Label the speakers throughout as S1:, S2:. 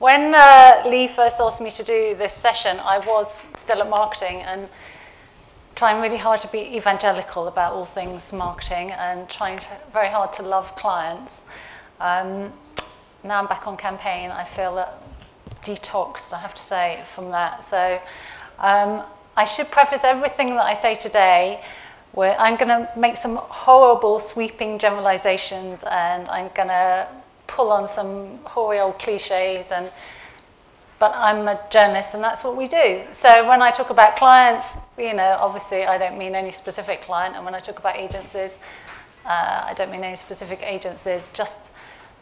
S1: When Lee first asked me to do this session, I was still at marketing and trying really hard to be evangelical about all things marketing and trying very hard to love clients. Now I'm back on campaign, I feel that detoxed, I have to say, from that. So I should preface everything that I say today where I'm going to make some horrible sweeping generalizations and I'm going to pull on some hoary old cliches, but I'm a journalist and that's what we do. So when I talk about clients, you know, obviously I don't mean any specific client, and when I talk about agencies, I don't mean any specific agencies, just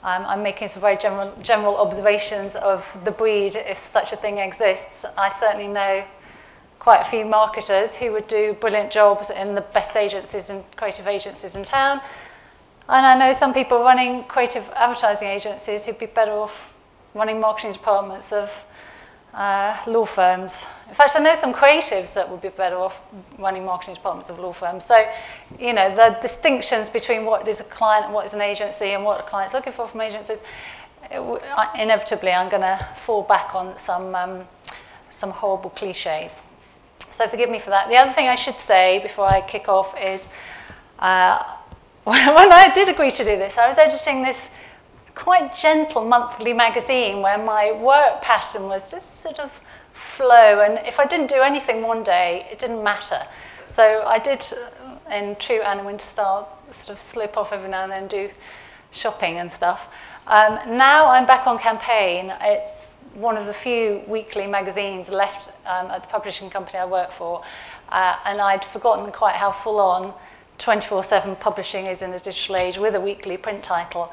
S1: I'm making some very general observations of the breed, if such a thing exists. I certainly know quite a few marketers who would do brilliant jobs in the best agencies and creative agencies in town. And I know some people running creative advertising agencies who'd be better off running marketing departments of law firms. In fact, I know some creatives that would be better off running marketing departments of law firms. So, you know, the distinctions between what is a client and what is an agency and what a client's looking for from agencies, inevitably I'm going to fall back on some horrible cliches. So forgive me for that. The other thing I should say before I kick off is when I did agree to do this, I was editing this quite gentle monthly magazine where my work pattern was just sort of flow, and if I didn't do anything one day, it didn't matter. So I did, in true Anna Wintour style, sort of slip off every now and then, do shopping and stuff. Now I'm back on campaign. It's one of the few weekly magazines left at the publishing company I work for, and I'd forgotten quite how full-on 24/7 publishing is in a digital age with a weekly print title.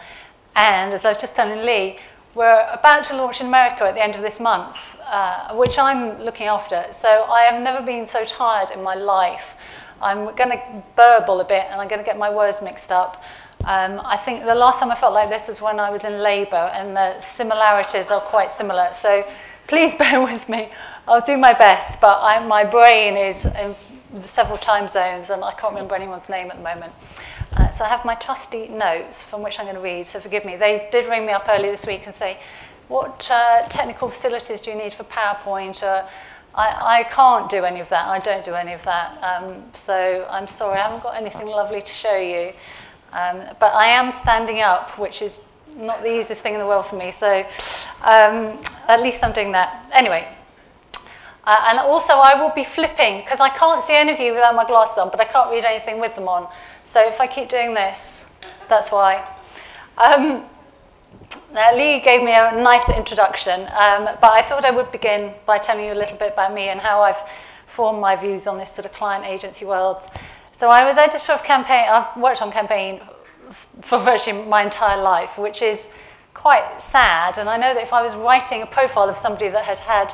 S1: And as I was just telling Lee, we're about to launch in America at the end of this month, which I'm looking after. So I have never been so tired in my life. I'm going to burble a bit and I'm going to get my words mixed up. I think the last time I felt like this was when I was in labour, and the similarities are quite similar. So please bear with me. I'll do my best, but my brain is in several time zones and I can't remember anyone's name at the moment. So I have my trusty notes from which I'm going to read, so forgive me. They did ring me up earlier this week and say, what technical facilities do you need for PowerPoint? I can't do any of that. I don't do any of that. So I'm sorry, I haven't got anything lovely to show you. But I am standing up, which is not the easiest thing in the world for me. So at least I'm doing that. Anyway. And also I will be flipping, because I can't see any of you without my glasses on, but I can't read anything with them on. So if I keep doing this, that's why. Now Lee gave me a nice introduction, but I thought I would begin by telling you a little bit about me and how I've formed my views on this sort of client agency world. So I was editor of campaign. I've worked on campaign for virtually my entire life, which is quite sad. And I know that if I was writing a profile of somebody that had had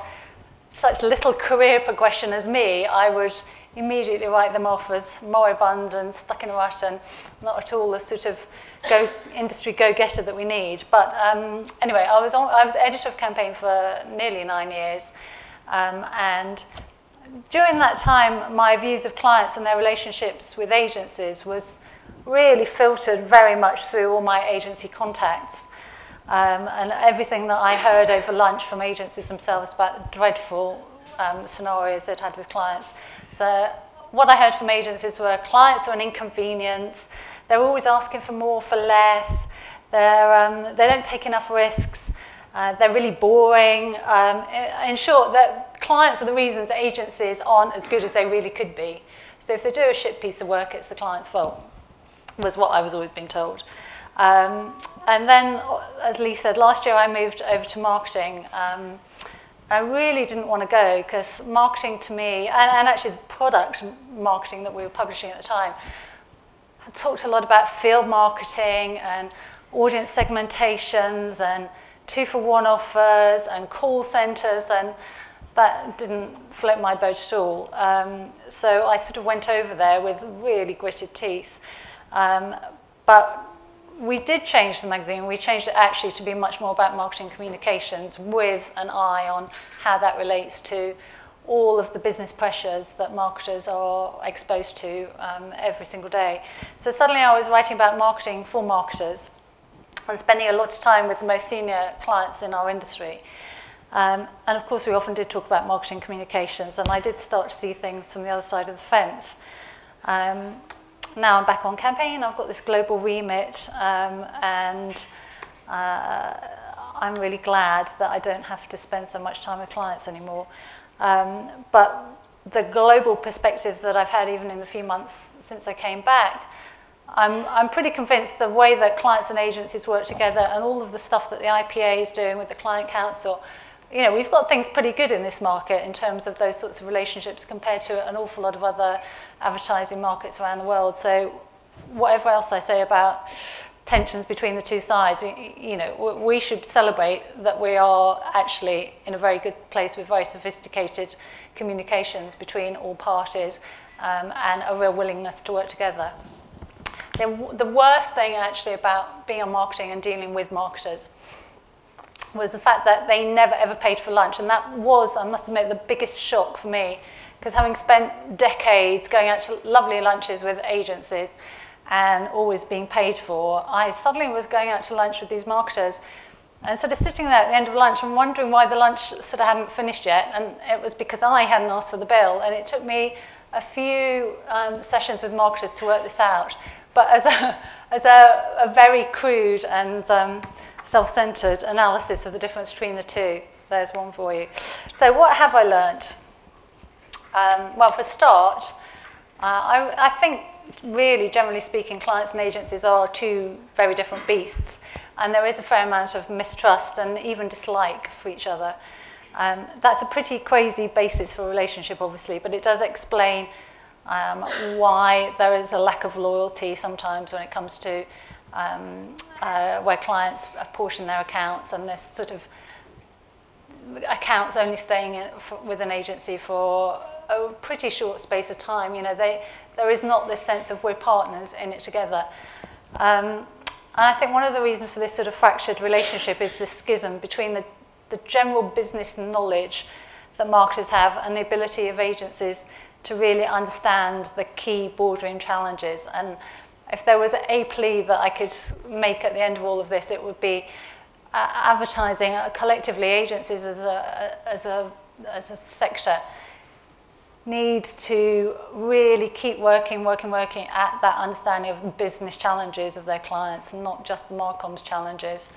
S1: such little career progression as me, I would immediately write them off as moribund and stuck in a rut and not at all the sort of industry go-getter that we need. But anyway, I was editor of campaign for nearly 9 years, and during that time, my views of clients and their relationships with agencies was really filtered very much through all my agency contacts. And everything that I heard over lunch from agencies themselves about dreadful scenarios they'd had with clients. So what I heard from agencies were clients are an inconvenience, they're always asking for more for less, they don't take enough risks, they're really boring. In short, that clients are the reasons that agencies aren't as good as they really could be. So if they do a shit piece of work, it's the client's fault, was what I was always being told. And then, as Lee said, last year I moved over to marketing. I really didn't want to go because marketing to me, and actually the product marketing that we were publishing at the time, had talked a lot about field marketing and audience segmentations and 2-for-1 offers and call centres, and that didn't float my boat at all. So I sort of went over there with really gritted teeth. But we did change the magazine. We changed it actually to be much more about marketing communications with an eye on how that relates to all of the business pressures that marketers are exposed to every single day. So suddenly I was writing about marketing for marketers. and spending a lot of time with the most senior clients in our industry. And of course, we often did talk about marketing communications, and I did start to see things from the other side of the fence. Now I'm back on campaign, I've got this global remit, and I'm really glad that I don't have to spend so much time with clients anymore. But the global perspective that I've had even in the few months since I came back, I'm pretty convinced the way that clients and agencies work together and all of the stuff that the IPA is doing with the Client Council, you know, we've got things pretty good in this market in terms of those sorts of relationships compared to an awful lot of other advertising markets around the world. So whatever else I say about tensions between the two sides, you know, we should celebrate that we are actually in a very good place with very sophisticated communications between all parties and a real willingness to work together. The worst thing actually about being on marketing and dealing with marketers was the fact that they never ever paid for lunch, and that was, I must admit, the biggest shock for me, because having spent decades going out to lovely lunches with agencies and always being paid for, I suddenly was going out to lunch with these marketers and sort of sitting there at the end of lunch and wondering why the lunch sort of hadn't finished yet, and it was because I hadn't asked for the bill, and it took me a few sessions with marketers to work this out. But as a very crude and self-centered analysis of the difference between the two, there's one for you. So what have I learned? Well, for a start, I think really, generally speaking, clients and agencies are two very different beasts, and there is a fair amount of mistrust and even dislike for each other. That's a pretty crazy basis for a relationship, obviously, but it does explain why there is a lack of loyalty sometimes when it comes to where clients apportion their accounts, and this sort of accounts only staying with an agency for a pretty short space of time. You know, there is not this sense of we're partners in it together. And I think one of the reasons for this sort of fractured relationship is this schism between the general business knowledge that marketers have and the ability of agencies to really understand the key boardroom challenges. And if there was a plea that I could make at the end of all of this, it would be advertising collectively, agencies as a sector need to really keep working at that understanding of the business challenges of their clients and not just the marcoms challenges.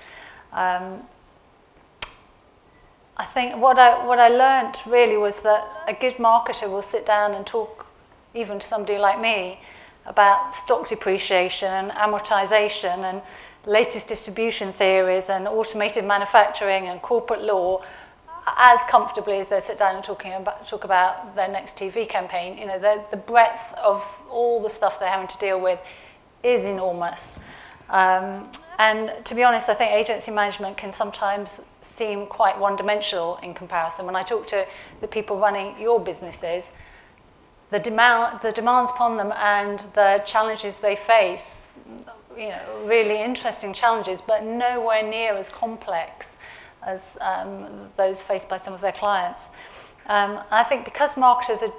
S1: I think what I learned really was that a good marketer will sit down and talk even to somebody like me about stock depreciation and amortization and latest distribution theories and automated manufacturing and corporate law as comfortably as they sit down and talk about their next TV campaign. You know, the breadth of all the stuff they're having to deal with is enormous. And to be honest, I think agency management can sometimes seem quite one-dimensional in comparison. When I talk to the people running your businesses, the demands upon them and the challenges they face, you know, really interesting challenges, but nowhere near as complex as those faced by some of their clients. I think because marketers are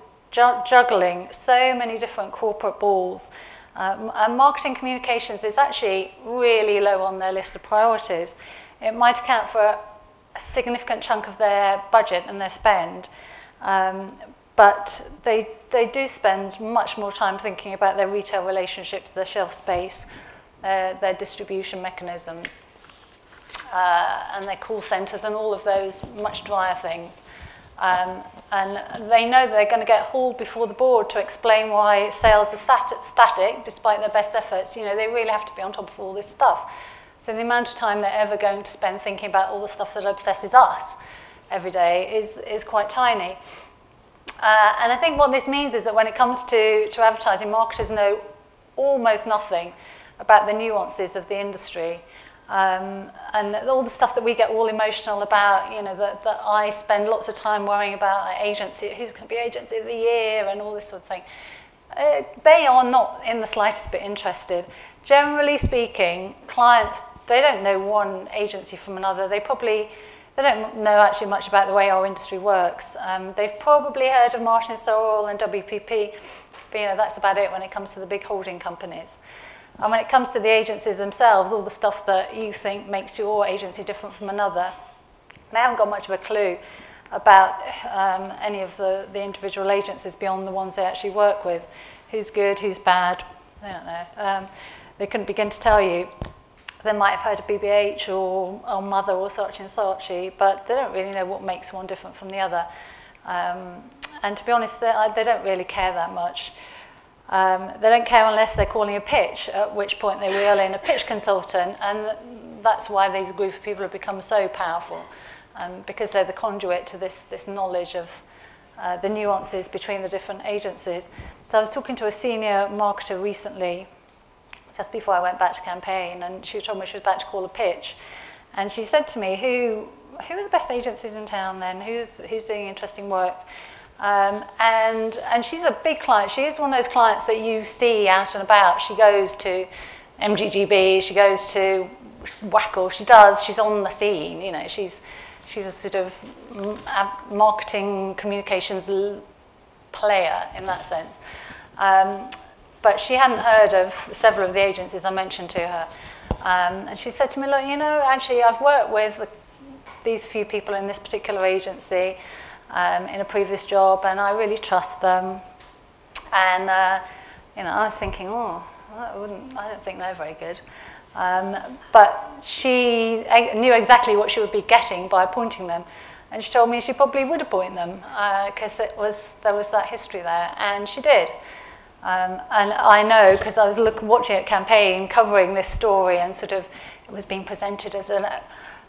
S1: juggling so many different corporate balls, and marketing communications is actually really low on their list of priorities. It might account for a significant chunk of their budget and their spend, but they do spend much more time thinking about their retail relationships, their shelf space, their distribution mechanisms, and their call centres and all of those much drier things. And they know they're going to get hauled before the board to explain why sales are static despite their best efforts. You know, they really have to be on top of all this stuff. So the amount of time they're ever going to spend thinking about all the stuff that obsesses us every day is quite tiny. And I think what this means is that when it comes to advertising, marketers know almost nothing about the nuances of the industry. And all the stuff that we get all emotional about, you know, that I spend lots of time worrying about, like agency, who's going to be agency of the year and all this sort of thing. They are not in the slightest bit interested. Generally speaking, clients, they don't know one agency from another. They don't know actually much about the way our industry works. They've probably heard of Martin Sorrell and WPP, but you know, that's about it when it comes to the big holding companies. And when it comes to the agencies themselves, all the stuff that you think makes your agency different from another, they haven't got much of a clue about any of the individual agencies beyond the ones they actually work with. Who's good, who's bad, they don't know. They couldn't begin to tell you. They might have heard of BBH or Mother or Saatchi & Saatchi, but they don't really know what makes one different from the other. And to be honest, they don't really care that much. They don't care unless they're calling a pitch, at which point they wheel in a pitch consultant, and that's why these group of people have become so powerful, because they're the conduit to this knowledge of the nuances between the different agencies. So I was talking to a senior marketer recently, just before I went back to campaign, and she told me she was about to call a pitch, and she said to me, who are the best agencies in town then? Who's doing interesting work? And she's a big client. She is one of those clients that you see out and about. She goes to MGGB, she goes to Wackle, she's on the scene, you know, she's a sort of marketing communications player in that sense. But she hadn't heard of several of the agencies I mentioned to her. And she said to me, look, you know, actually I've worked with these few people in this particular agency in a previous job, and I really trust them. And, you know, I was thinking, oh, I don't think they're very good. But she knew exactly what she would be getting by appointing them. And she told me she probably would appoint them because there was that history there, and she did. And I know because I was watching a campaign covering this story, and sort of it was being presented as a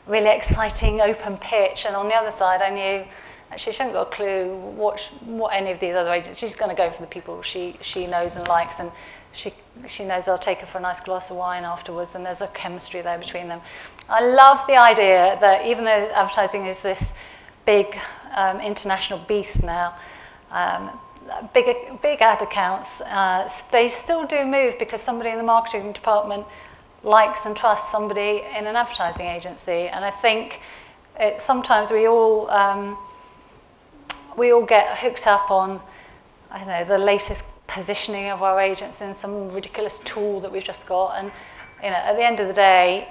S1: really exciting open pitch, and on the other side I knew actually she hasn't got a clue what any of these other agents. She's going to go for the people she knows and likes, and she knows I'll take her for a nice glass of wine afterwards, and there's a chemistry there between them. I love the idea that even though advertising is this big international beast now, big ad accounts, they still do move because somebody in the marketing department likes and trusts somebody in an advertising agency. And I think sometimes we all get hooked up on, I don't know, the latest positioning of our agents in some ridiculous tool that we've just got. And you know, at the end of the day,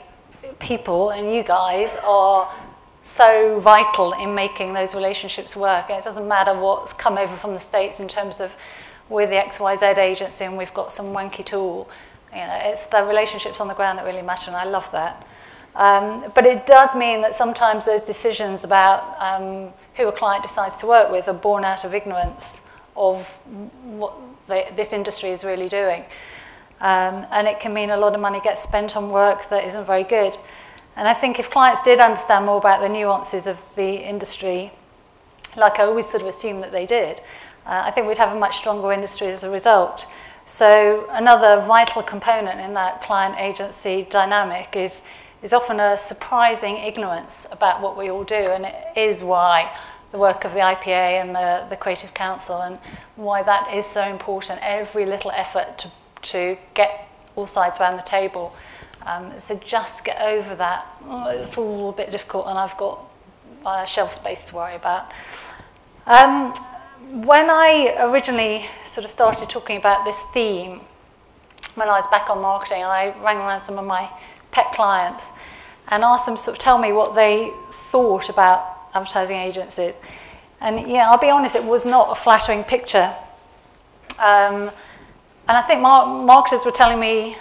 S1: people and you guys are so vital in making those relationships work. And it doesn't matter what's come over from the States in terms of we're the XYZ agency and we've got some wanky tool. You know, it's the relationships on the ground that really matter, and I love that. But it does mean that sometimes those decisions about who a client decides to work with are born out of ignorance of what this industry is really doing. And it can mean a lot of money gets spent on work that isn't very good. And I think if clients did understand more about the nuances of the industry, like I always sort of assumed that they did, I think we'd have a much stronger industry as a result. So another vital component in that client-agency dynamic is often a surprising ignorance about what we all do, and it is why the work of the IPA and the Creative Council, and why that is so important, every little effort to get all sides around the table. So just get over that. Oh, it's all a bit difficult, and I've got shelf space to worry about. When I originally sort of started talking about this theme, when I was back on marketing, I rang around some of my pet clients and asked them to sort of tell me what they thought about advertising agencies. And yeah, I'll be honest, it was not a flattering picture. And I think marketers were telling me,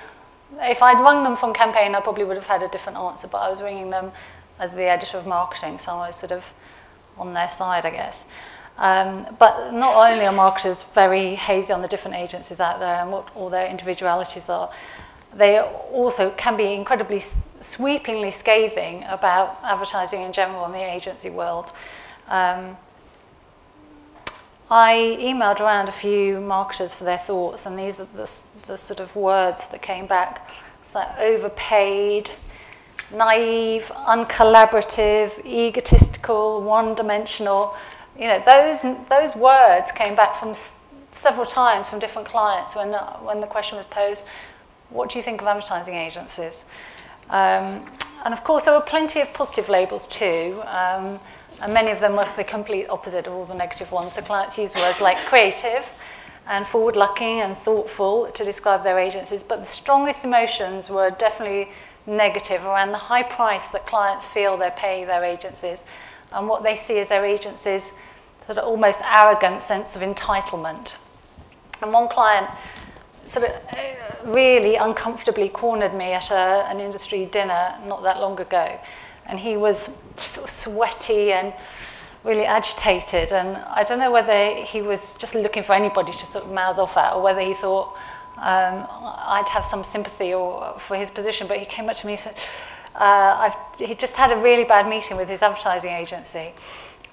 S1: if I'd rung them from campaign, I probably would have had a different answer, but I was ringing them as the editor of marketing, so I was sort of on their side, I guess. But not only are marketers very hazy on the different agencies out there and what all their individualities are, they also can be incredibly sweepingly scathing about advertising in general in the agency world. I emailed around a few marketers for their thoughts, and these are the sort of words that came back. It's like overpaid, naive, uncollaborative, egotistical, one-dimensional. You know, those words came back from several times from different clients when the question was posed, what do you think of advertising agencies? And of course, there were plenty of positive labels too. And many of them were the complete opposite of all the negative ones. So clients use words like creative, and forward-looking and thoughtful to describe their agencies, but the strongest emotions were definitely negative around the high price that clients feel they pay their agencies and what they see as their agencies' sort of almost arrogant sense of entitlement. And one client sort of really uncomfortably cornered me at an industry dinner not that long ago, and he was sort of sweaty and really agitated, and I don't know whether he was just looking for anybody to sort of mouth off at, or whether he thought I'd have some sympathy for his position, but he came up to me and said, he just had a really bad meeting with his advertising agency,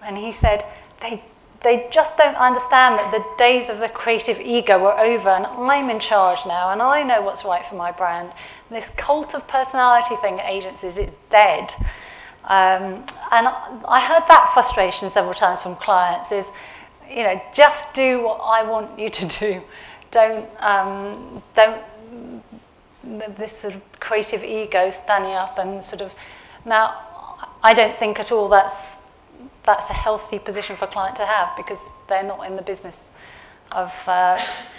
S1: and he said, they just don't understand that the days of the creative ego are over, and I'm in charge now, and I know what's right for my brand. And this cult of personality thing at agencies is dead. And I heard that frustration several times from clients is, you know, just do what I want you to do. Don't this sort of creative ego standing up and sort of, now I don't think at all that's a healthy position for a client to have, because they're not in the business of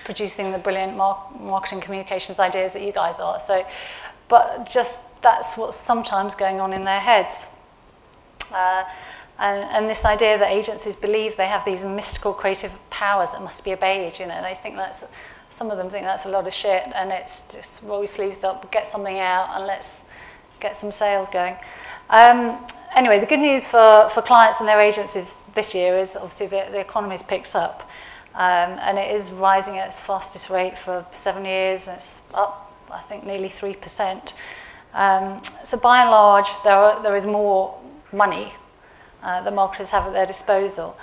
S1: producing the brilliant marketing communications ideas that you guys are. So, but just that's what's sometimes going on in their heads. And this idea that agencies believe they have these mystical creative powers that must be obeyed, you know, they think some of them think that's a lot of shit, and it's just roll your sleeves up, get something out, and let's get some sales going. Anyway, the good news for clients and their agencies this year is obviously the economy's picked up, and it is rising at its fastest rate for 7 years, and it's up, I think, nearly 3%. So by and large, there is more money that marketers have at their disposal.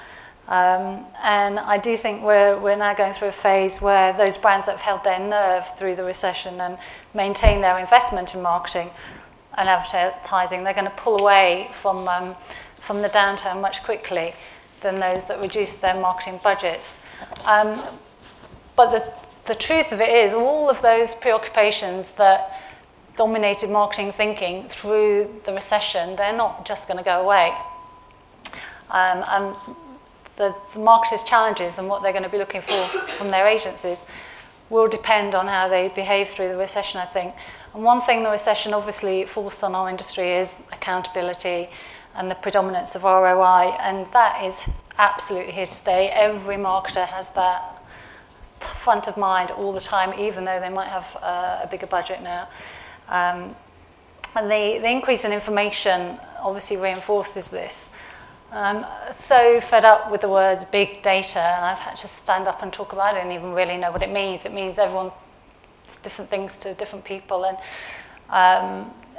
S1: And I do think we're now going through a phase where those brands that have held their nerve through the recession and maintained their investment in marketing and advertising, they're going to pull away from the downturn much quickly than those that reduce their marketing budgets. But the truth of it is, all of those preoccupations that dominated marketing thinking through the recession, they're not just going to go away. And the marketers' challenges and what they're going to be looking for from their agencies will depend on how they behave through the recession, I think. And one thing the recession obviously forced on our industry is accountability and the predominance of ROI, and that is absolutely here to stay. Every marketer has that front of mind all the time, even though they might have a bigger budget now. And the increase in information obviously reinforces this. I'm so fed up with the words big data, and I've had to stand up and talk about it and even really know what it means. It means everyone does different things to different people, and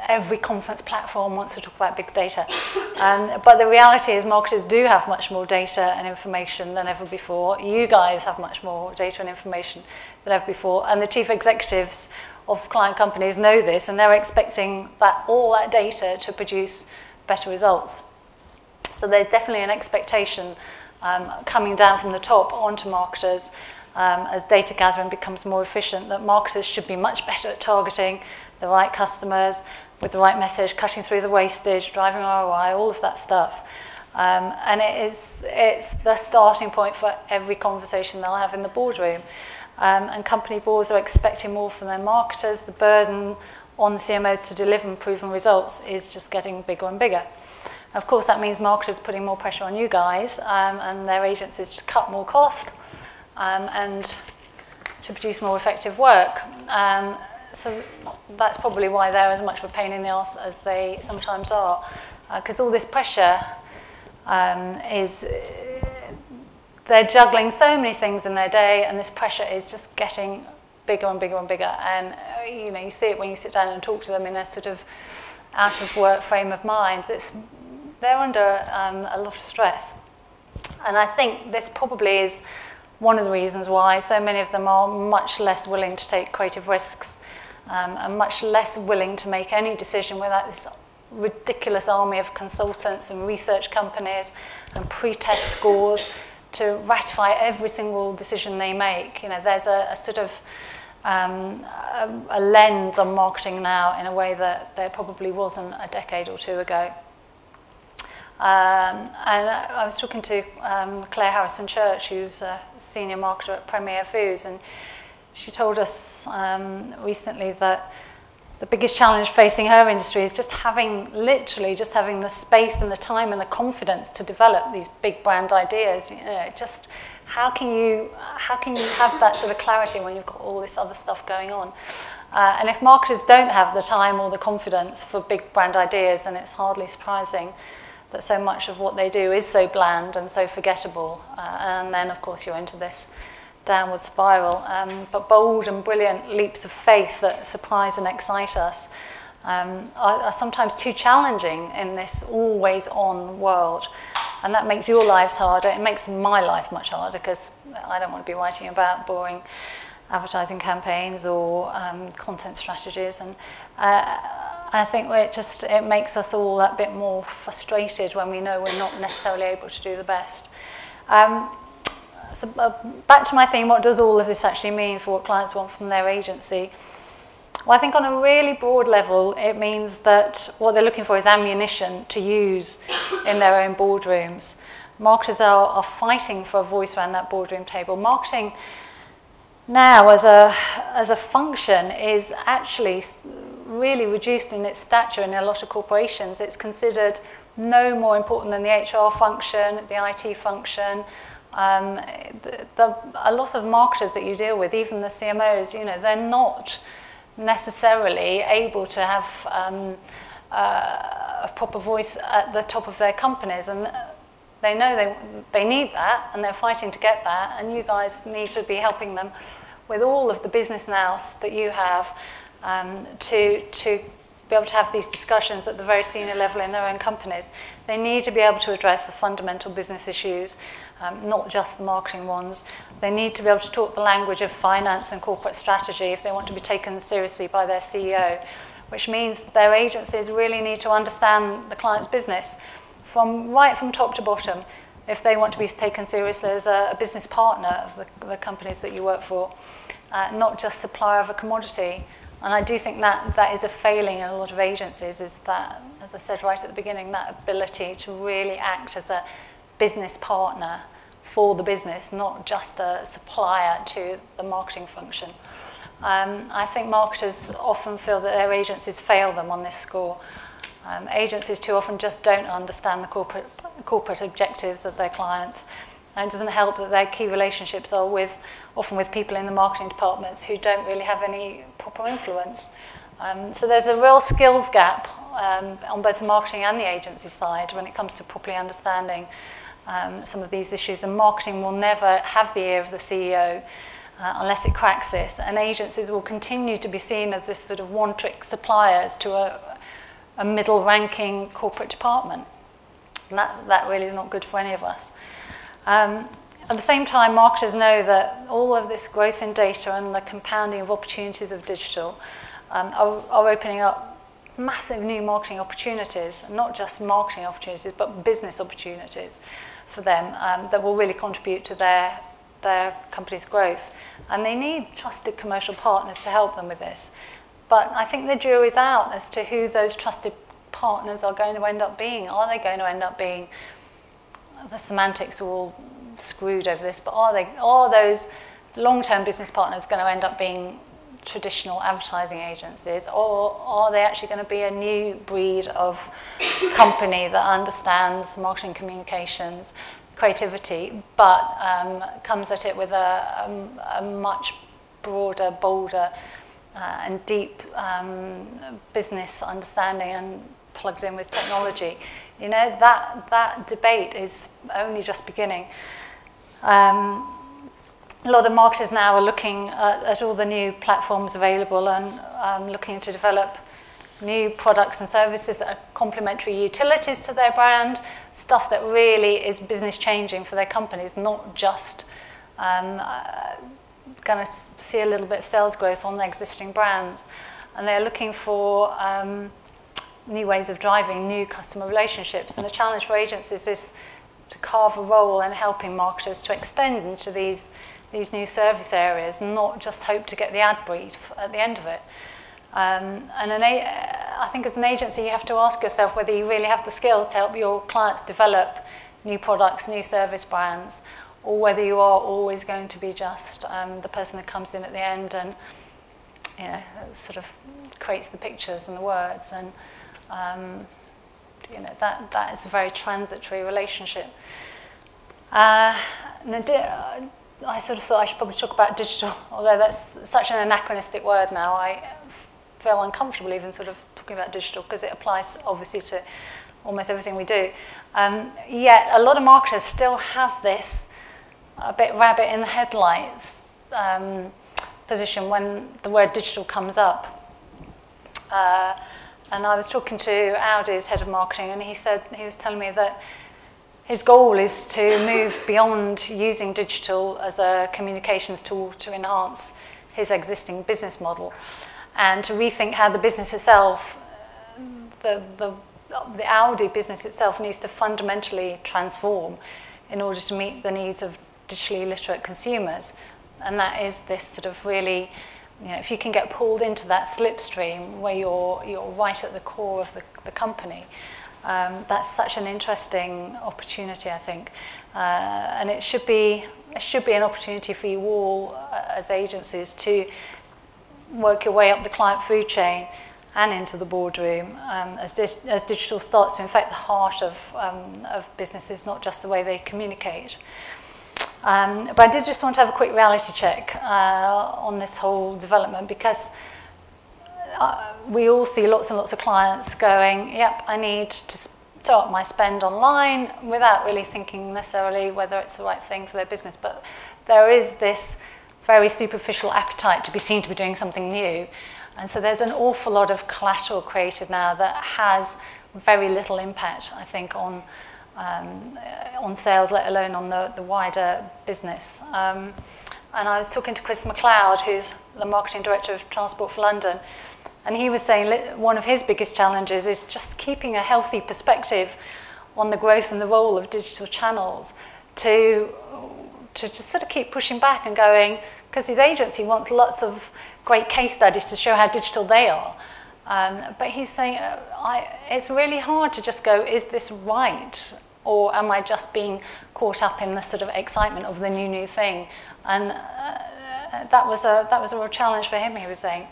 S1: every conference platform wants to talk about big data. But the reality is marketers do have much more data and information than ever before. You guys have much more data and information than ever before, and the chief executives of client companies know this, and they're expecting all that data to produce better results. So there's definitely an expectation coming down from the top onto marketers as data gathering becomes more efficient, that marketers should be much better at targeting the right customers with the right message, cutting through the wastage, driving ROI, all of that stuff. And it's the starting point for every conversation they'll have in the boardroom. And company boards are expecting more from their marketers. The burden on CMOs to deliver proven results is just getting bigger and bigger. Of course, that means marketers putting more pressure on you guys and their agencies to cut more cost and to produce more effective work. So that's probably why they're as much of a pain in the arse as they sometimes are, because all this pressure they're juggling so many things in their day, and this pressure is just getting bigger and bigger and bigger. And you know, you see it when you sit down and talk to them in a sort of out of work frame of mind. They're under a lot of stress. And I think this probably is one of the reasons why so many of them are much less willing to take creative risks and much less willing to make any decision without this ridiculous army of consultants and research companies and pre-test scores to ratify every single decision they make. You know, there's a sort of a lens on marketing now in a way that there probably wasn't a decade or two ago. And I was talking to Claire Harrison-Church, who's a senior marketer at Premier Foods, and she told us recently that the biggest challenge facing her industry is literally just having the space and the time and the confidence to develop these big brand ideas. You know, just how can you have that sort of clarity when you've got all this other stuff going on? And if marketers don't have the time or the confidence for big brand ideas, then it's hardly surprising that so much of what they do is so bland and so forgettable. And then, of course, you're into this downward spiral, but bold and brilliant leaps of faith that surprise and excite us are sometimes too challenging in this always-on world, and that makes your lives harder. It makes my life much harder because I don't want to be writing about boring advertising campaigns or content strategies, and I think it makes us all a bit more frustrated when we know we're not necessarily able to do the best. So back to my theme, what does all of this actually mean for what clients want from their agency? Well, I think on a really broad level, it means that what they're looking for is ammunition to use in their own boardrooms. Marketers are fighting for a voice around that boardroom table. Marketing now as a function is actually really reduced in its stature in a lot of corporations. It's considered no more important than the HR function, the IT function. A lot of marketers that you deal with, even the CMOs, you know, they're not necessarily able to have a proper voice at the top of their companies, and they know they need that, and they're fighting to get that, and you guys need to be helping them with all of the business nous that you have to be able to have these discussions at the very senior level in their own companies. They need to be able to address the fundamental business issues, not just the marketing ones. They need to be able to talk the language of finance and corporate strategy if they want to be taken seriously by their CEO, which means their agencies really need to understand the client's business right from top to bottom if they want to be taken seriously as a business partner of the companies that you work for, not just supplier of a commodity. And I do think that is a failing in a lot of agencies, is that, as I said right at the beginning, that ability to really act as a business partner for the business, not just a supplier to the marketing function. I think marketers often feel that their agencies fail them on this score. Agencies too often just don't understand the corporate objectives of their clients. And it doesn't help that their key relationships are often with people in the marketing departments who don't really have any proper influence. So there's a real skills gap on both the marketing and the agency side when it comes to properly understanding some of these issues. And marketing will never have the ear of the CEO unless it cracks this. And agencies will continue to be seen as this sort of one-trick suppliers to a middle-ranking corporate department. And that really is not good for any of us. At the same time, marketers know that all of this growth in data and the compounding of opportunities of digital are opening up massive new marketing opportunities, not just marketing opportunities, but business opportunities for them that will really contribute to their company's growth. And they need trusted commercial partners to help them with this. But I think the jury's out as to who those trusted partners are going to end up being. Are they going to end up being, the semantics are all screwed over this, but are those long-term business partners going to end up being traditional advertising agencies, or are they actually going to be a new breed of company that understands marketing communications, creativity, but comes at it with a much broader, bolder and deep business understanding and plugged in with technology? You know, that debate is only just beginning. A lot of marketers now are looking at all the new platforms available and looking to develop new products and services that are complementary utilities to their brand, stuff that really is business changing for their companies, not just going to see a little bit of sales growth on their existing brands. And they're looking for new ways of driving new customer relationships. And the challenge for agencies is to carve a role in helping marketers to extend into these new service areas, not just hope to get the ad brief at the end of it. I think as an agency, you have to ask yourself whether you really have the skills to help your clients develop new products, new service brands, or whether you are always going to be just the person that comes in at the end and sort of creates the pictures and the words, and that is a very transitory relationship. I sort of thought I should probably talk about digital, although that's such an anachronistic word now. I feel uncomfortable even sort of talking about digital because it applies obviously to almost everything we do. Yet a lot of marketers still have this a bit rabbit in the headlights position when the word digital comes up. And I was talking to Audi's head of marketing, and he was telling me that his goal is to move beyond using digital as a communications tool to enhance his existing business model, and to rethink how the business itself, the Audi business itself, needs to fundamentally transform in order to meet the needs of digitally literate consumers. And that is this sort of really, if you can get pulled into that slipstream where you're right at the core of the company, that's such an interesting opportunity, I think. And it should be an opportunity for you all as agencies to work your way up the client food chain and into the boardroom as digital starts to infect the heart of businesses, not just the way they communicate. But I did just want to have a quick reality check on this whole development, because we all see lots and lots of clients going, yep, I need to start my spend online, without really thinking necessarily whether it's the right thing for their business. But there is this very superficial appetite to be seen to be doing something new. And so there's an awful lot of collateral created now that has very little impact, I think, on sales, let alone on the wider business. And I was talking to Chris McLeod, who's the marketing director of Transport for London, and he was saying one of his biggest challenges is just keeping a healthy perspective on the growth and the role of digital channels to just sort of keep pushing back and going, because his agency wants lots of great case studies to show how digital they are. But he's saying, it's really hard to just go, is this right? Or am I just being caught up in the sort of excitement of the new thing? And that was a real challenge for him, he was saying.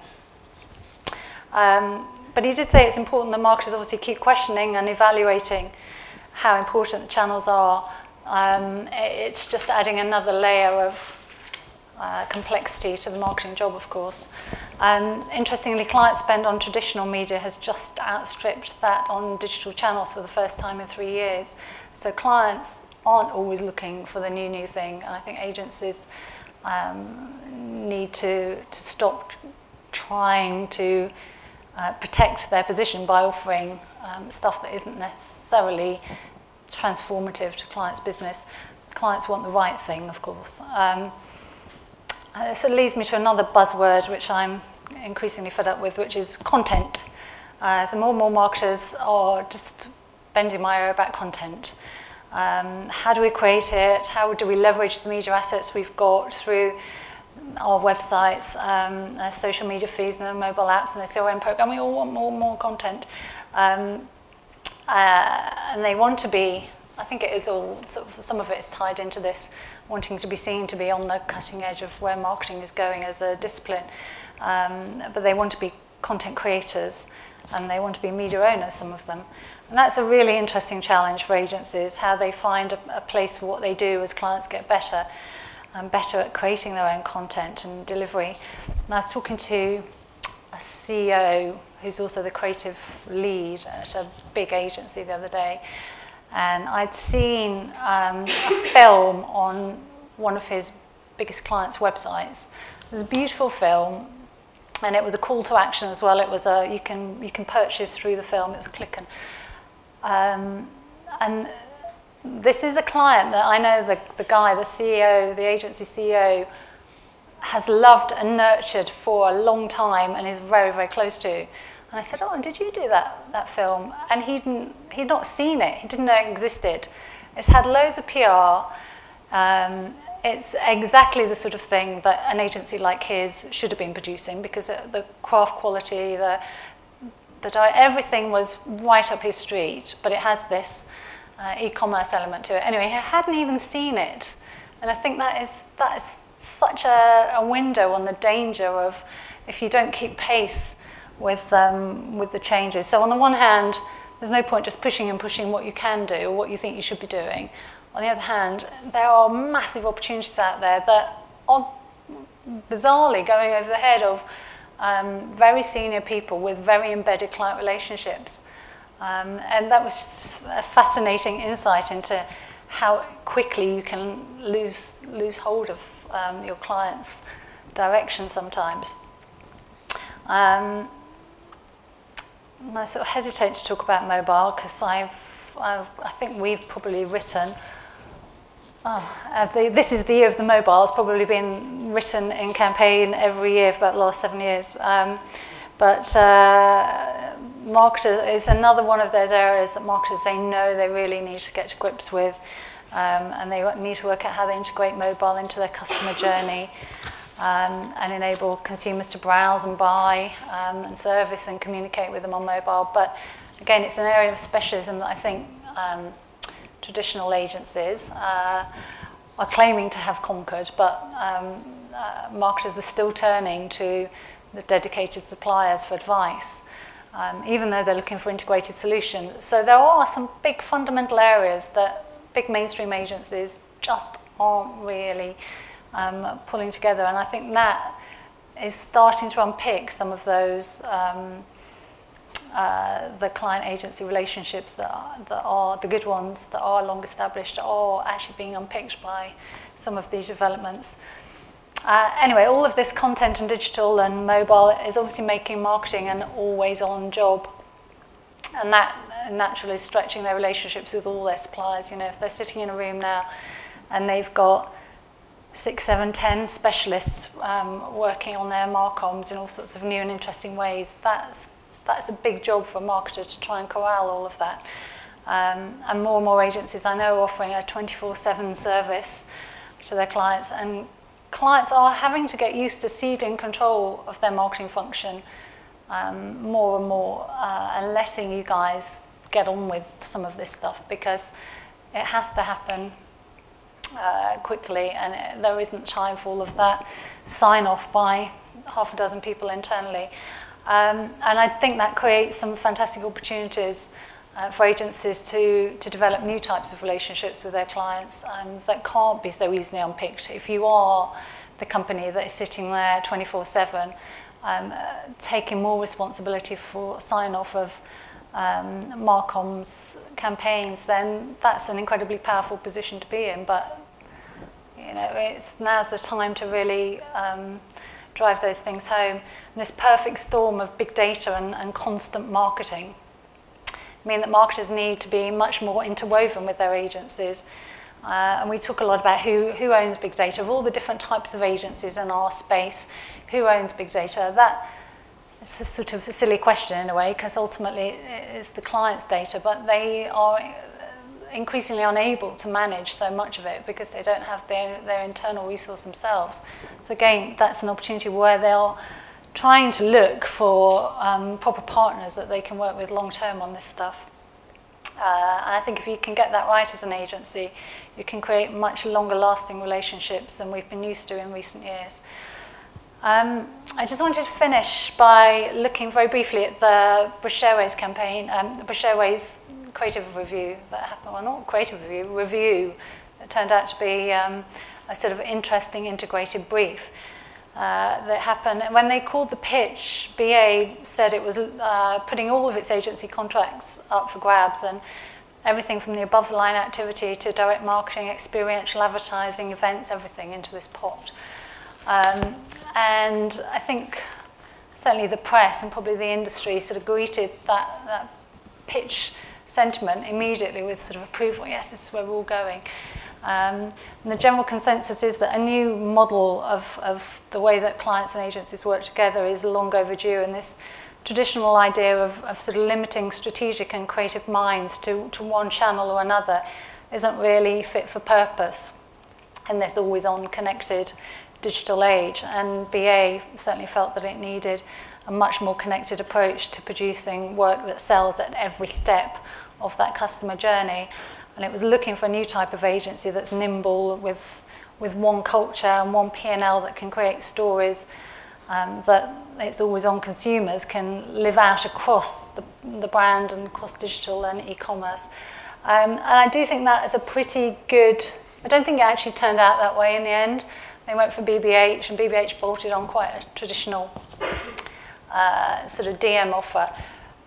S1: But he did say it's important that marketers obviously keep questioning and evaluating how important the channels are. It's just adding another layer of complexity to the marketing job, of course. Interestingly, client spend on traditional media has just outstripped that on digital channels for the first time in 3 years. So clients aren't always looking for the new thing, and I think agencies need to stop trying to protect their position by offering stuff that isn't necessarily transformative to clients' business. Clients want the right thing, of course. So it leads me to another buzzword which I'm increasingly fed up with, which is content. So more and more marketers are just bending my ear about content. How do we create it? How do we leverage the media assets we've got through our websites, social media feeds and the mobile apps and the CRM program? We all want more and more content. And they want to be, I think it is all, sort of, some of it is tied into this, wanting to be seen to be on the cutting edge of where marketing is going as a discipline. But they want to be content creators, and they want to be media owners, some of them. And that's a really interesting challenge for agencies, how they find a place for what they do as clients get better and better at creating their own content and delivery. And I was talking to a CEO who's also the creative lead at a big agency the other day, and I'd seen a film on one of his biggest clients' websites. It was a beautiful film, and it was a call to action as well. It was you can purchase through the film. It was a click and this is a client that I know the guy, the CEO, the agency CEO, has loved and nurtured for a long time and is very, very close to. And I said, oh, did you do that film? And he'd not seen it. He didn't know it existed. It's had loads of PR. it's exactly the sort of thing that an agency like his should have been producing, because the craft quality, everything was right up his street, but it has this e-commerce element to it. Anyway, he hadn't even seen it. And I think that is such a window on the danger of if you don't keep pace with the changes. So on the one hand, there's no point just pushing and pushing what you can do or what you think you should be doing. On the other hand, there are massive opportunities out there that are bizarrely going over the head of very senior people with very embedded client relationships. And that was just a fascinating insight into how quickly you can lose hold of your client's direction sometimes. I sort of hesitate to talk about mobile because I think we've probably written, this is the year of the mobile. It's probably been written in campaign every year for about the last 7 years. But marketers is another one of those areas that marketers, they know they really need to get to grips with, and they need to work out how they integrate mobile into their customer journey, and enable consumers to browse and buy and service and communicate with them on mobile. But again, it's an area of specialism that I think traditional agencies are claiming to have conquered, but marketers are still turning to the dedicated suppliers for advice, even though they're looking for integrated solutions. So there are some big fundamental areas that big mainstream agencies just aren't really pulling together, and I think that is starting to unpick some of those the client agency relationships that are the good ones, that are long established, are actually being unpicked by some of these developments. Anyway, all of this content and digital and mobile is obviously making marketing an always-on job, and that naturally is stretching their relationships with all their suppliers. You know, if they're sitting in a room now and they've got 6, 7, 10 specialists working on their marcoms in all sorts of new and interesting ways, that's a big job for a marketer to try and corral all of that. And more agencies I know are offering a 24/7 service to their clients, and clients are having to get used to ceding control of their marketing function more and more, and letting you guys get on with some of this stuff, because it has to happen quickly, and there isn't time for all of that sign-off by half a dozen people internally. And I think that creates some fantastic opportunities for agencies to develop new types of relationships with their clients that can't be so easily unpicked. If you are the company that is sitting there 24/7, taking more responsibility for sign-off of Marcom's campaigns, then that's an incredibly powerful position to be in. But you know, now's the time to really drive those things home. And this perfect storm of big data and constant marketing mean that marketers need to be much more interwoven with their agencies. And we talk a lot about who owns big data. Of all the different types of agencies in our space, who owns big data? It's a sort of a silly question in a way, because ultimately it's the client's data, but they are increasingly unable to manage so much of it because they don't have their internal resource themselves. So again, that's an opportunity where they are trying to look for proper partners that they can work with long term on this stuff. And I think if you can get that right as an agency, you can create much longer lasting relationships than we've been used to in recent years. I just wanted to finish by looking very briefly at the British Airways campaign, the British Airways creative review that happened, well, not creative review that turned out to be a sort of interesting integrated brief that happened. And when they called the pitch, BA said it was putting all of its agency contracts up for grabs, and everything from the above-the-line activity to direct marketing, experiential advertising, events, everything into this pot. And I think certainly the press and probably the industry sort of greeted that pitch sentiment immediately with sort of approval. Yes, this is where we're all going. And the general consensus is that a new model of the way that clients and agencies work together is long overdue, and this traditional idea of sort of limiting strategic and creative minds to one channel or another isn't really fit for purpose. in this always-on connected digital age. And BA certainly felt that it needed a much more connected approach to producing work that sells at every step of that customer journey. And it was looking for a new type of agency that's nimble, with one culture and one P&L that can create stories that its always-on consumers can live out across the brand and across digital and e-commerce. And I do think that is a pretty good, I don't think it actually turned out that way in the end. They went for BBH, and BBH bolted on quite a traditional sort of DM offer.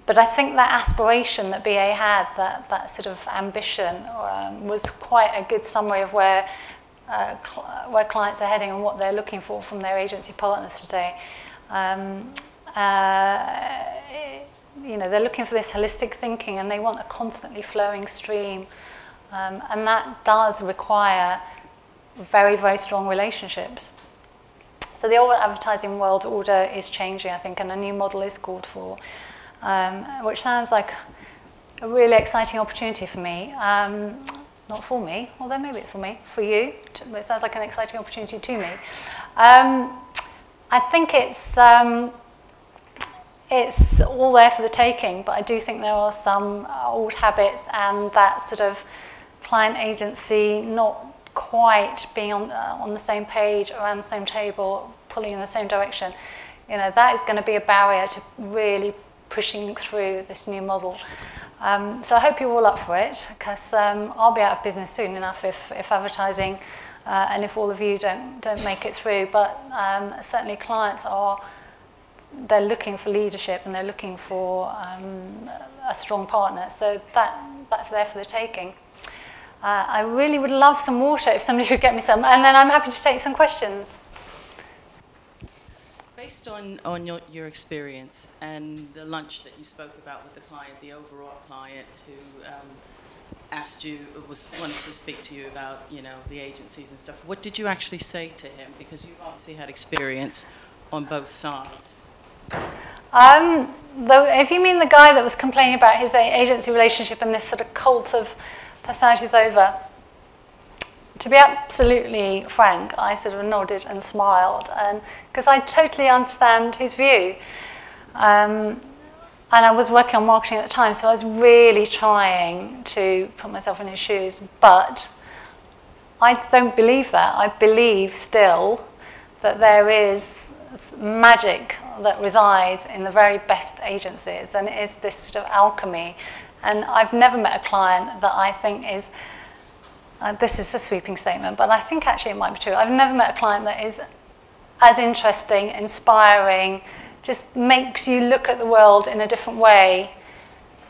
S1: But I think that aspiration that BA had, that sort of ambition, was quite a good summary of where clients are heading and what they're looking for from their agency partners today. You know, they're looking for this holistic thinking, and they want a constantly flowing stream. And that does require very, very strong relationships. So the old advertising world order is changing, I think, and a new model is called for, which sounds like a really exciting opportunity for me. Not for me, although maybe it's for me, for you. It sounds like an exciting opportunity to me. I think it's all there for the taking, but I do think there are some old habits, and that sort of client agency not quite being on the same page, around the same table, pulling in the same direction. You know, that is going to be a barrier to really pushing through this new model. So I hope you're all up for it, because I'll be out of business soon enough if advertising and if all of you don't make it through. But certainly clients they're looking for leadership, and they're looking for a strong partner. So that's there for the taking. I really would love some water if somebody could get me some, and then I'm happy to take some questions.
S2: Based on your experience and the lunch that you spoke about with the client, the overall client who wanted to speak to you about, you know, the agencies and stuff, what did you actually say to him? Because you obviously had experience on both sides.
S1: If you mean the guy that was complaining about his agency relationship and this sort of cult of personalities over, to be absolutely frank, I sort of nodded and smiled, and because I totally understand his view. And I was working on marketing at the time, so I was really trying to put myself in his shoes. But I don't believe that. I believe still that there is magic that resides in the very best agencies, and it is this sort of alchemy. And I've never met a client that I think is, this is a sweeping statement, but I think actually it might be true. I've never met a client that is as interesting, inspiring, just makes you look at the world in a different way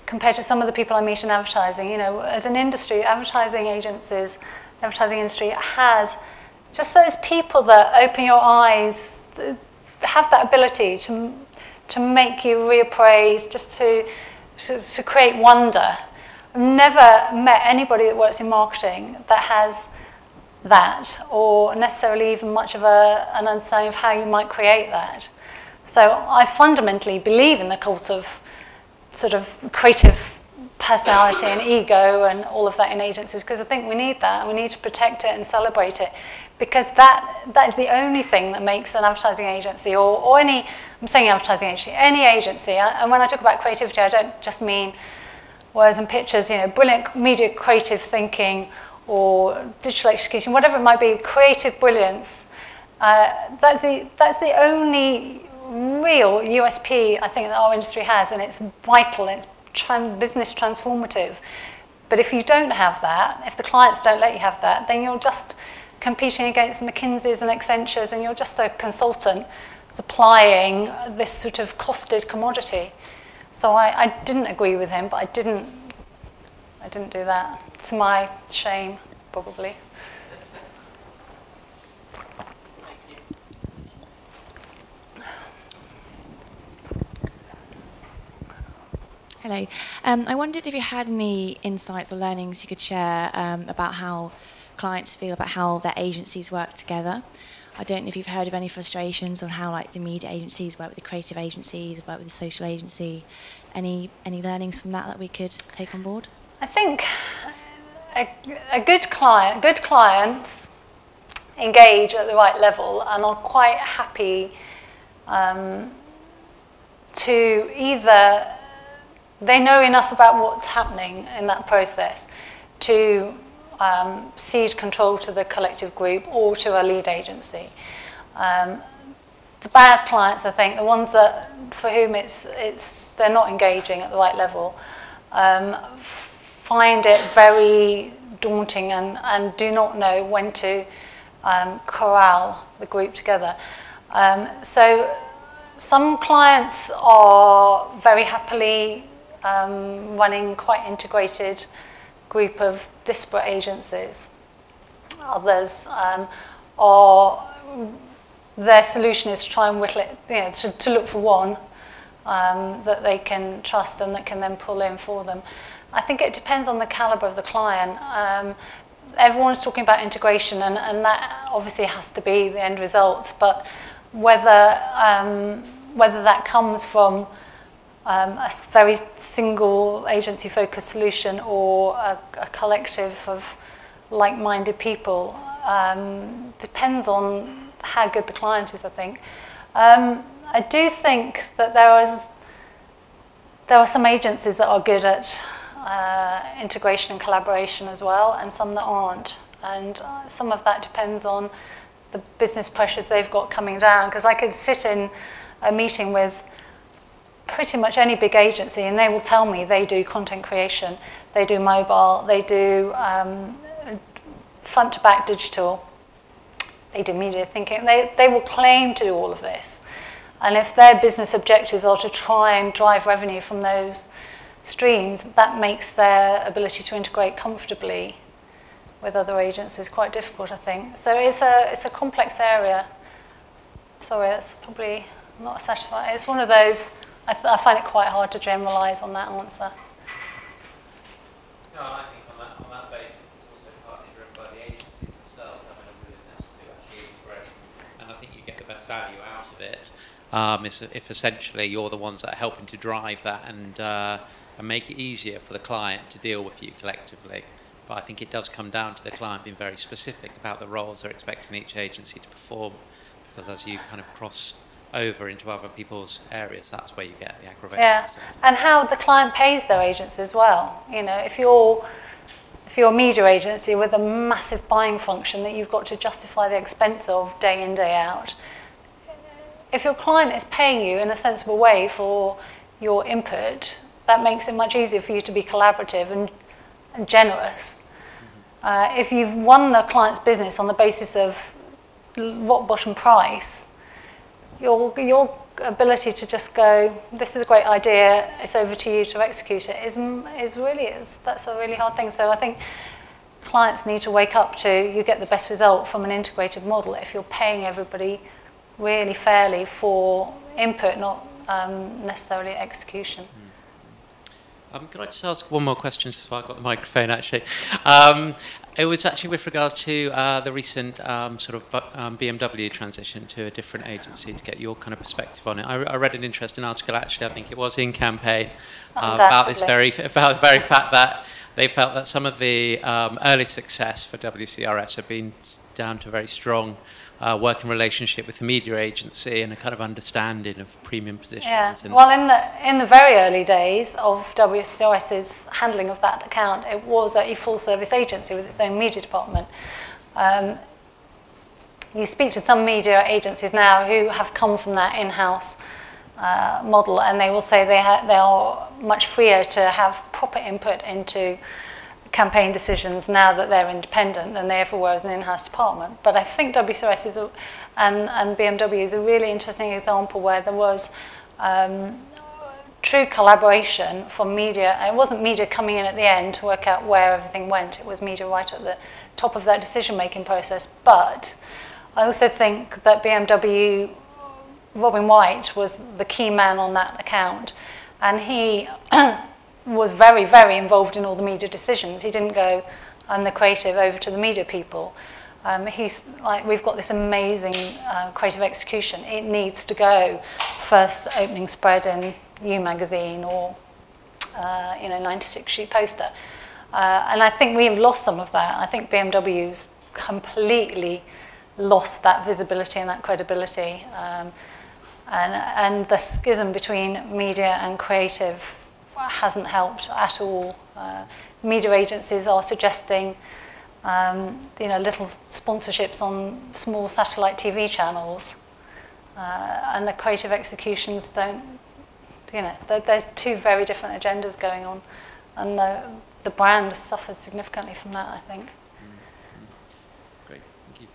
S1: compared to some of the people I meet in advertising. You know, as an industry, advertising agencies, the advertising industry has just those people that open your eyes, have that ability to make you reappraise, just to create wonder. I've never met anybody that works in marketing that has that, or necessarily even much of an understanding of how you might create that. So I fundamentally believe in the cult of sort of creative personality and ego and all of that in agencies, because I think we need that, and we need to protect it and celebrate it, because that is the only thing that makes an advertising agency, or any, I'm saying advertising agency, any agency, and when I talk about creativity, I don't just mean words and pictures, you know, brilliant media creative thinking or digital execution, whatever it might be, creative brilliance. That's the only real USP I think that our industry has, and it's vital, and it's business transformative. But if you don't have that, if the clients don't let you have that, then you're just competing against McKinseys and Accentures, and you're just a consultant supplying this sort of costed commodity. So I didn't agree with him, but I didn't do that. It's my shame, probably.
S3: Hello. I wondered if you had any insights or learnings you could share about how clients feel about how their agencies work together. I don't know if you've heard of any frustrations on how, like, the media agencies work with the creative agencies, work with the social agency. Any learnings from that we could take on board?
S1: I think good clients engage at the right level and are quite happy to either, they know enough about what's happening in that process to cede control to the collective group or to a lead agency. The bad clients, I think, the ones that for whom they're not engaging at the right level, find it very daunting and do not know when to corral the group together. So some clients are very happily running quite integrated group of disparate agencies. Others their solution is to try and whittle it, to look for one that they can trust and that can then pull in for them. I think it depends on the caliber of the client. Everyone's talking about integration, and that obviously has to be the end result, but whether that comes from a very single agency-focused solution or a collective of like-minded people depends on how good the client is, I think. I do think that there are some agencies that are good at integration and collaboration as well, and some that aren't. And some of that depends on the business pressures they've got coming down. Because I could sit in a meeting with pretty much any big agency and they will tell me they do content creation, they do mobile, they do front-to-back digital, they do media thinking. They will claim to do all of this. And if their business objectives are to try and drive revenue from those streams, that makes their ability to integrate comfortably with other agencies quite difficult, I think. So it's a complex area. Sorry, that's probably not satisfying. It's one of those, I find it quite hard to generalise on that answer.
S4: No, and I think on that basis, it's also partly driven by the agencies themselves having a willingness to actually integrate. And I think you get the best value out of it if essentially you're the ones that are helping to drive that and make it easier for the client to deal with you collectively. But I think it does come down to the client being very specific about the roles they're expecting each agency to perform, because as you kind of cross over into other people's areas, that's where you get the aggravation.
S1: Yeah, and how the client pays their agents as well. If you're a media agency with a massive buying function that you've got to justify the expense of day in, day out, if your client is paying you in a sensible way for your input, that makes it much easier for you to be collaborative and generous. If you've won the client's business on the basis of rock bottom price, your ability to just go, this is a great idea, it's over to you to execute it, that's a really hard thing. So I think clients need to wake up to, you get the best result from an integrated model if you're paying everybody really fairly for input, not necessarily execution.
S4: Could I just ask one more question, just while I've got the microphone, actually? It was actually with regards to the recent BMW transition to a different agency, to get your kind of perspective on it. I read an interesting article, actually, I think it was in Campaign, about the very fact that they felt that some of the early success for WCRS had been down to a very strong working relationship with the media agency and a kind of understanding of premium positions.
S1: Yeah. Well, in the very early days of WCRS's handling of that account, it was a full-service agency with its own media department. You speak to some media agencies now who have come from that in-house model, and they will say they are much freer to have proper input into campaign decisions now that they're independent than they ever were as an in-house department. But I think WCRS and BMW is a really interesting example where there was true collaboration from media. It wasn't media coming in at the end to work out where everything went. It was media right at the top of that decision-making process. But I also think that BMW, Robin White was the key man on that account, and he was very, very involved in all the media decisions. He didn't go, I'm the creative, over to the media people. He's like, we've got this amazing creative execution. It needs to go first opening spread in You magazine or 96 sheet poster. And I think we've lost some of that. I think BMW's completely lost that visibility and that credibility. And the schism between media and creative hasn't helped at all. Media agencies are suggesting little sponsorships on small satellite TV channels, and the creative executions don't, there's two very different agendas going on, and the brand has suffered significantly from that, I think.
S4: Great, thank you.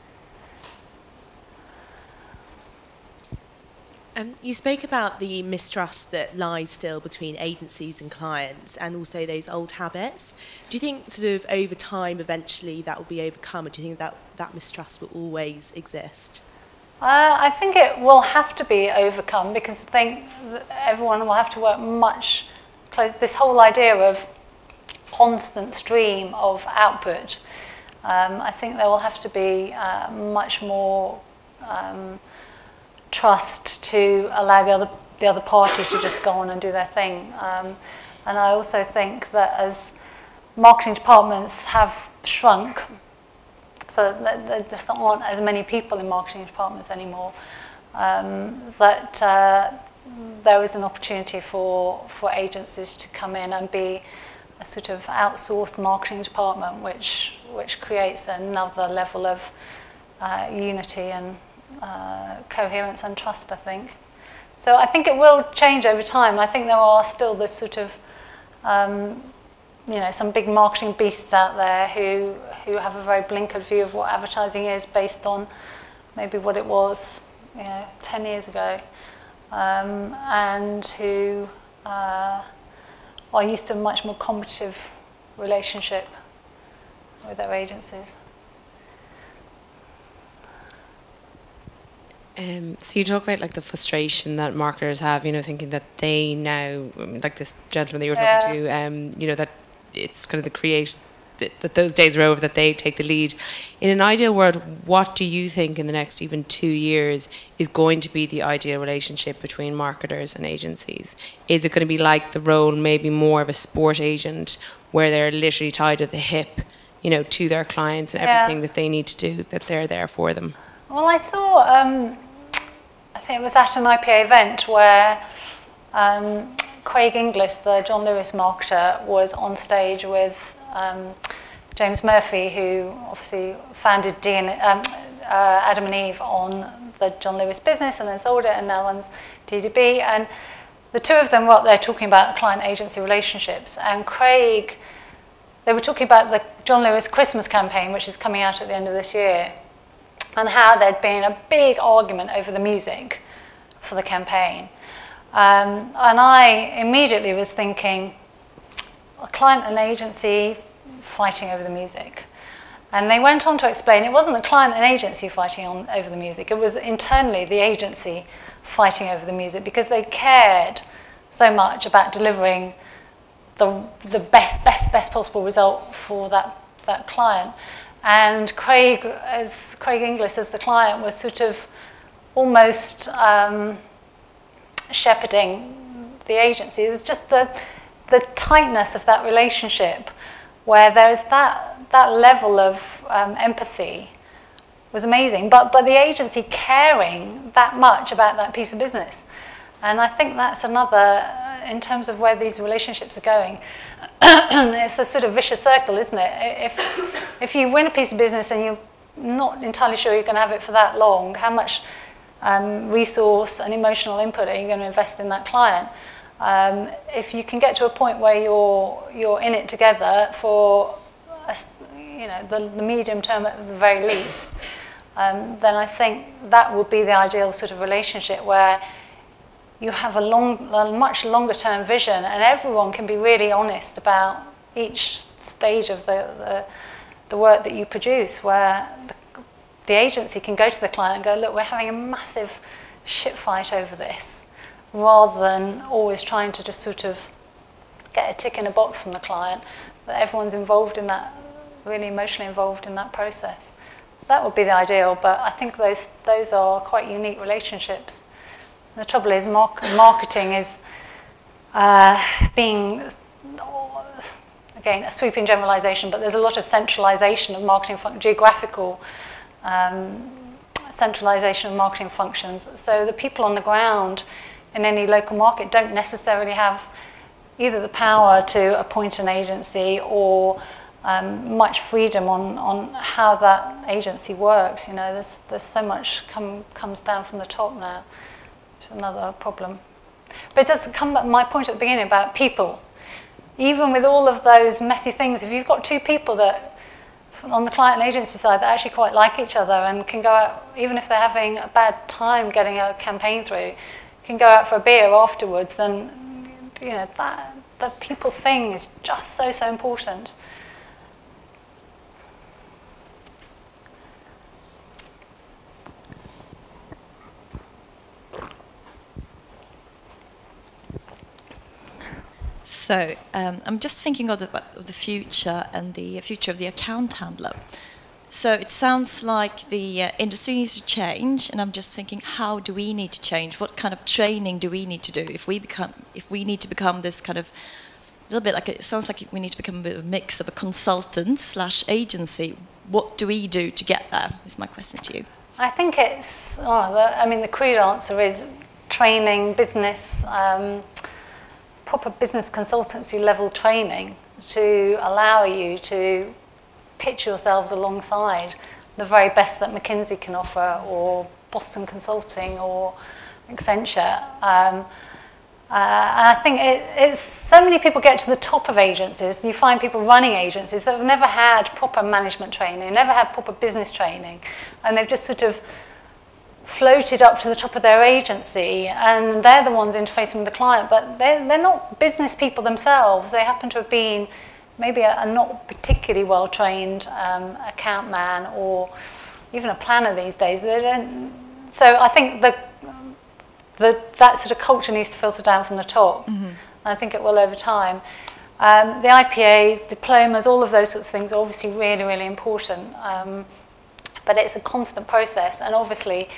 S5: You spoke about the mistrust that lies still between agencies and clients, and also those old habits. Do you think sort of over time eventually that will be overcome, or do you think that mistrust will always exist?
S1: I think it will have to be overcome, because I think that everyone will have to work much closer. This whole idea of constant stream of output, I think there will have to be much more trust to allow the other parties to just go on and do their thing. And I also think that as marketing departments have shrunk, so there just aren't as many people in marketing departments anymore, that there is an opportunity for agencies to come in and be a sort of outsourced marketing department, which creates another level of unity and coherence and trust, I think. So I think it will change over time. I think there are still this sort of, some big marketing beasts out there who have a very blinkered view of what advertising is based on maybe what it was, 10 years ago, and who are used to a much more competitive relationship with their agencies.
S6: So you talk about like the frustration that marketers have, thinking that they now, like this gentleman that you were talking to, that it's kind of that those days are over, that they take the lead. In an ideal world, what do you think in the next even 2 years is going to be the ideal relationship between marketers and agencies? Is it going to be like the role maybe more of a sport agent, where they're literally tied at the hip, to their clients and everything that they need to do, that they're there for them?
S1: Well, I saw, I think it was at an IPA event where Craig Inglis, the John Lewis marketer, was on stage with James Murphy, who obviously founded Adam and Eve on the John Lewis business and then sold it and now runs DDB. And the two of them were up there talking about client-agency relationships. And Craig, they were talking about the John Lewis Christmas campaign, which is coming out at the end of this year, and how there'd been a big argument over the music for the campaign. And I immediately was thinking, a client and agency fighting over the music. And they went on to explain it wasn't the client and agency fighting over the music, it was internally the agency fighting over the music, because they cared so much about delivering the best possible result for that client. And Craig Inglis, as the client, was sort of almost shepherding the agency. It was just the tightness of that relationship, where there's that level of empathy, was amazing. But the agency caring that much about that piece of business. And I think that's another, in terms of where these relationships are going, it's a sort of vicious circle, isn't it? If you win a piece of business and you're not entirely sure you're going to have it for that long, how much resource and emotional input are you going to invest in that client? If you can get to a point where you're in it together for the medium term at the very least, then I think that would be the ideal sort of relationship, where you have a much longer term vision, and everyone can be really honest about each stage of the work that you produce, where the agency can go to the client and go, look, we're having a massive shit fight over this, rather than always trying to just sort of get a tick in a box from the client, but everyone's involved in that, really emotionally involved in that process. That would be the ideal, but I think those are quite unique relationships. The trouble is marketing is being, again, a sweeping generalization, but there's a lot of centralization of marketing, geographical centralisation of marketing functions. So the people on the ground in any local market don't necessarily have either the power to appoint an agency or much freedom on how that agency works. You know, there's so much comes down from the top now, which is another problem. But it does come back to my point at the beginning about people. Even with all of those messy things, if you've got two people that on the client and agency side that actually quite like each other and can go out, even if they're having a bad time getting a campaign through, can go out for a beer afterwards, and you know, that the people thing is just so important.
S7: So I'm just thinking of the future and the future of the account handler. So it sounds like the industry needs to change, and I'm just thinking, how do we need to change? What kind of training do we need to do if we need to become this kind of little bit like it sounds like we need to become a bit of a mix of a consultant / agency. What do we do to get there? Is my question to you.
S1: I think it's the crude answer is training, business. Proper business consultancy level training to allow you to pitch yourselves alongside the very best that McKinsey can offer, or Boston Consulting, or Accenture. And I think it's so many people get to the top of agencies. You find people running agencies that have never had proper management training, never had proper business training, and they've just sort of floated up to the top of their agency, and they're the ones interfacing with the client, but they're not business people themselves. They happen to have been maybe a not particularly well-trained account man or even a planner these days. They don't. So I think that sort of culture needs to filter down from the top. Mm-hmm. I think it will over time. The IPAs, diplomas, all of those sorts of things are obviously really, really important. But it's a constant process, and obviously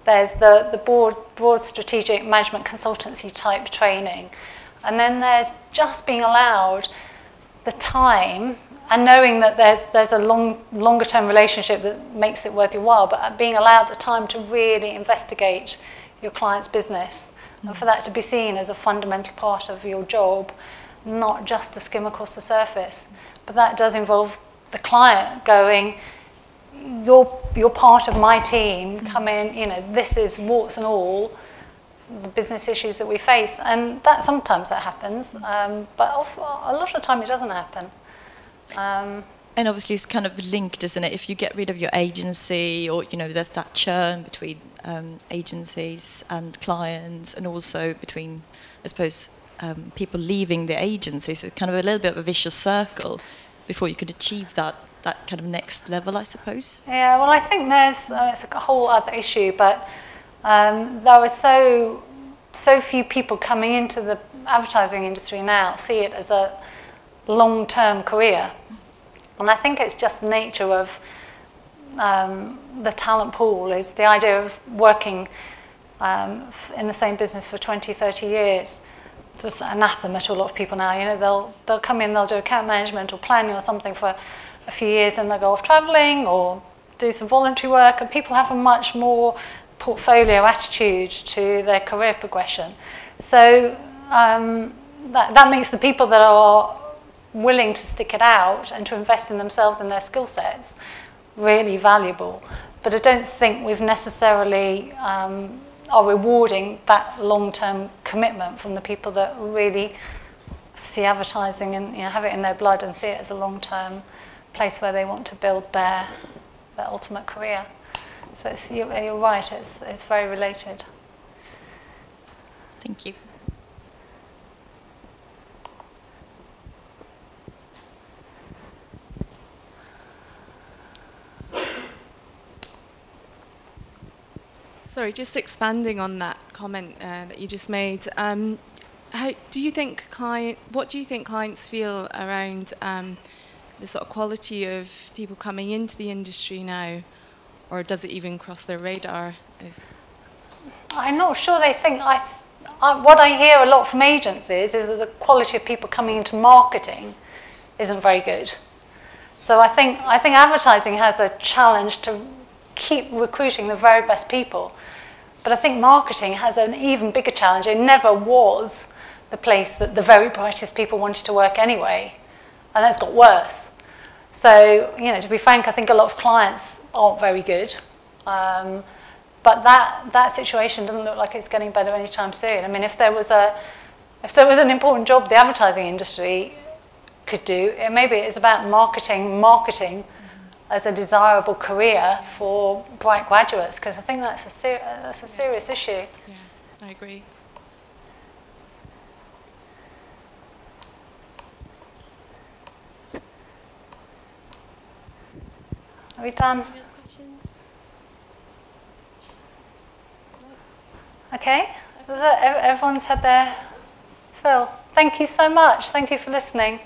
S1: there's the broad strategic management consultancy type training, and then there's just being allowed the time and knowing that there's a longer term relationship that makes it worth your while, but being allowed the time to really investigate your client's business, and for that to be seen as a fundamental part of your job, not just to skim across the surface. But that does involve the client going, you're part of my team, come in, you know, this is warts and all the business issues that we face, and that sometimes that happens, but a lot of the time it doesn't happen.
S7: And obviously it's kind of linked, isn't it? If you get rid of your agency, or you know, there's that churn between agencies and clients, and also between, I suppose, people leaving the agency, so kind of a little bit of a vicious circle before you could achieve that kind of next level, I suppose.
S1: Yeah, well, I think there's it's a whole other issue, but there are so few people coming into the advertising industry now see it as a long-term career, and I think it's just the nature of the talent pool is the idea of working in the same business for 20, 30 years. It's just anathema to a lot of people now. You know, they'll come in, they'll do account management or planning or something for a few years, and they'll go off travelling or do some voluntary work, and people have a much more portfolio attitude to their career progression. So that makes the people that are willing to stick it out and to invest in themselves and their skill sets really valuable. But I don't think we've necessarily are rewarding that long-term commitment from the people that really see advertising and, you know, have it in their blood and see it as a long-term place where they want to build their ultimate career. So you're right, it's very related.
S7: Thank you.
S8: Sorry, just expanding on that comment that you just made. What do you think clients feel around the sort of quality of people coming into the industry now, or does it even cross their radar?
S1: I'm not sure they think. What I hear a lot from agencies is that the quality of people coming into marketing isn't very good. So I think advertising has a challenge to keep recruiting the very best people. But I think marketing has an even bigger challenge. It never was the place that the very brightest people wanted to work anyway, and that's got worse. So, you know, to be frank, I think a lot of clients aren't very good. But that situation doesn't look like it's getting better anytime soon. I mean, if there was an important job the advertising industry could do, maybe it's about marketing as a desirable career for bright graduates, because I think that's a serious issue.
S8: Yeah, I agree.
S1: Are we done?
S5: Any other questions?
S1: Okay. Everyone's had their fill. Thank you so much. Thank you for listening.